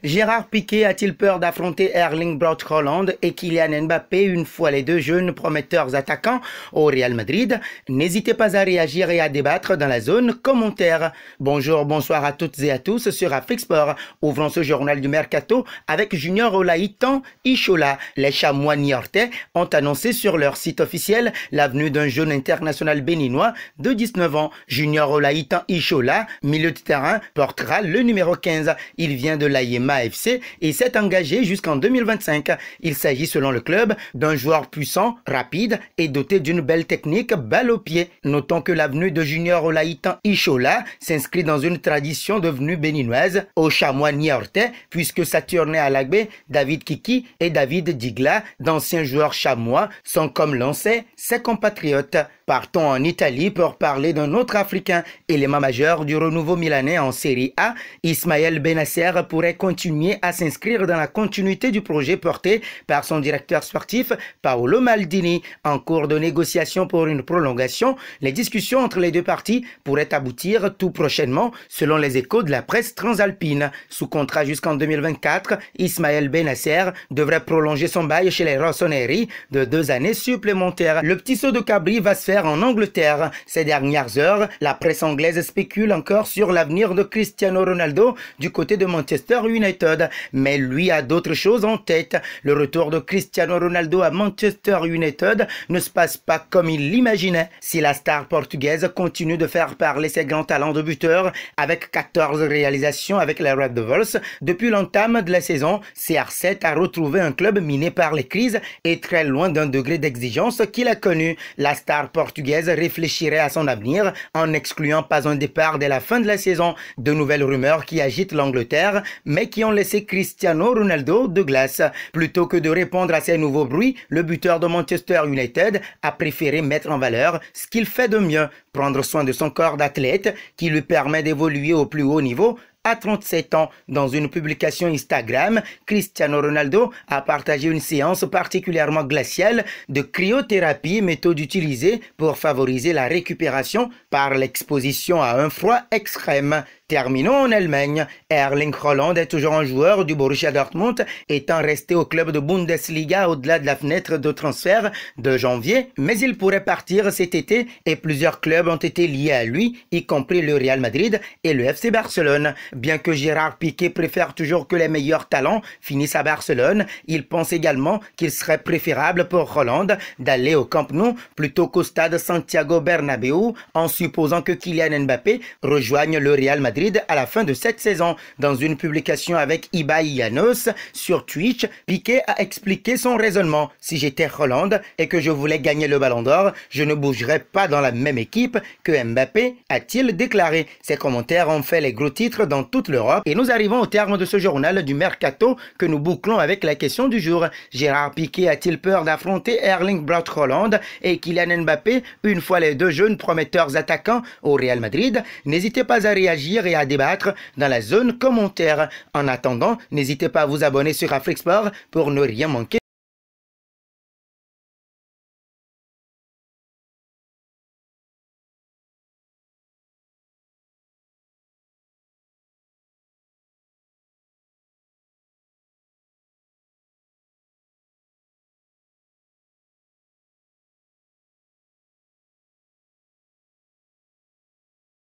Gérard Piqué a-t-il peur d'affronter Erling Braut Haaland et Kylian Mbappé, une fois les deux jeunes prometteurs attaquants au Real Madrid? N'hésitez pas à réagir et à débattre dans la zone commentaire. Bonjour, bonsoir à toutes et à tous sur Afrique Sport. Ouvrons ce journal du Mercato avec Junior Olaïtan Ishola. Les Chamois niortais ont annoncé sur leur site officiel l'avenue d'un jeune international béninois de 19 ans. Junior Olaïtan Ishola, milieu de terrain, portera le numéro 15. Il vient de l'Ayema FC et s'est engagé jusqu'en 2025. Il s'agit selon le club d'un joueur puissant, rapide et doté d'une belle technique balle au pied. Notons que l'avenue de Junior Olaïtan Ishola s'inscrit dans une tradition devenue béninoise aux Chamois niortais puisque Saturne Alagbe, David Kiki et David Digla, d'anciens joueurs chamois, sont comme l'on sait ses compatriotes. Partons en Italie pour parler d'un autre Africain, élément majeur du renouveau milanais en Série A. Ismaël Benasser pourrait continuer à s'inscrire dans la continuité du projet porté par son directeur sportif Paolo Maldini. En cours de négociation pour une prolongation, les discussions entre les deux parties pourraient aboutir tout prochainement selon les échos de la presse transalpine. Sous contrat jusqu'en 2024, Ismaël Benasser devrait prolonger son bail chez les Rossoneri de 2 années supplémentaires. Le petit saut de Cabri va se faire en Angleterre. Ces dernières heures, la presse anglaise spécule encore sur l'avenir de Cristiano Ronaldo du côté de Manchester United. Mais lui a d'autres choses en tête. Le retour de Cristiano Ronaldo à Manchester United ne se passe pas comme il l'imaginait. Si la star portugaise continue de faire parler ses grands talents de buteur avec 14 réalisations avec les Red Devils, depuis l'entame de la saison, CR7 a retrouvé un club miné par les crises et très loin d'un degré d'exigence qu'il a connu. La star portugaise réfléchirait à son avenir en n'excluant pas un départ dès la fin de la saison. De nouvelles rumeurs qui agitent l'Angleterre, mais qui ont laissé Cristiano Ronaldo de glace. Plutôt que de répondre à ces nouveaux bruits, le buteur de Manchester United a préféré mettre en valeur ce qu'il fait de mieux, prendre soin de son corps d'athlète qui lui permet d'évoluer au plus haut niveau. À 37 ans, dans une publication Instagram, Cristiano Ronaldo a partagé une séance particulièrement glaciale de cryothérapie, méthode utilisée pour favoriser la récupération par l'exposition à un froid extrême. Terminons en Allemagne. Erling Haaland est toujours un joueur du Borussia Dortmund, étant resté au club de Bundesliga au-delà de la fenêtre de transfert de janvier, mais il pourrait partir cet été et plusieurs clubs ont été liés à lui, y compris le Real Madrid et le FC Barcelone. Bien que Gérard Piqué préfère toujours que les meilleurs talents finissent à Barcelone, il pense également qu'il serait préférable pour Haaland d'aller au Camp Nou plutôt qu'au stade Santiago Bernabéu, en supposant que Kylian Mbappé rejoigne le Real Madrid à la fin de cette saison. Dans une publication avec Ibai Llanos sur Twitch, Piqué a expliqué son raisonnement. Si j'étais Haaland et que je voulais gagner le Ballon d'Or, je ne bougerais pas dans la même équipe que Mbappé, a-t-il déclaré. Ces commentaires ont fait les gros titres dans toute l'Europe et nous arrivons au terme de ce journal du Mercato que nous bouclons avec la question du jour. Gérard Piqué a-t-il peur d'affronter Erling Braut Haaland et Kylian Mbappé, une fois les deux jeunes prometteurs attaquants au Real Madrid? N'hésitez pas à réagir et à débattre dans la zone commentaire. En attendant, n'hésitez pas à vous abonner sur Afrique Sport pour ne rien manquer.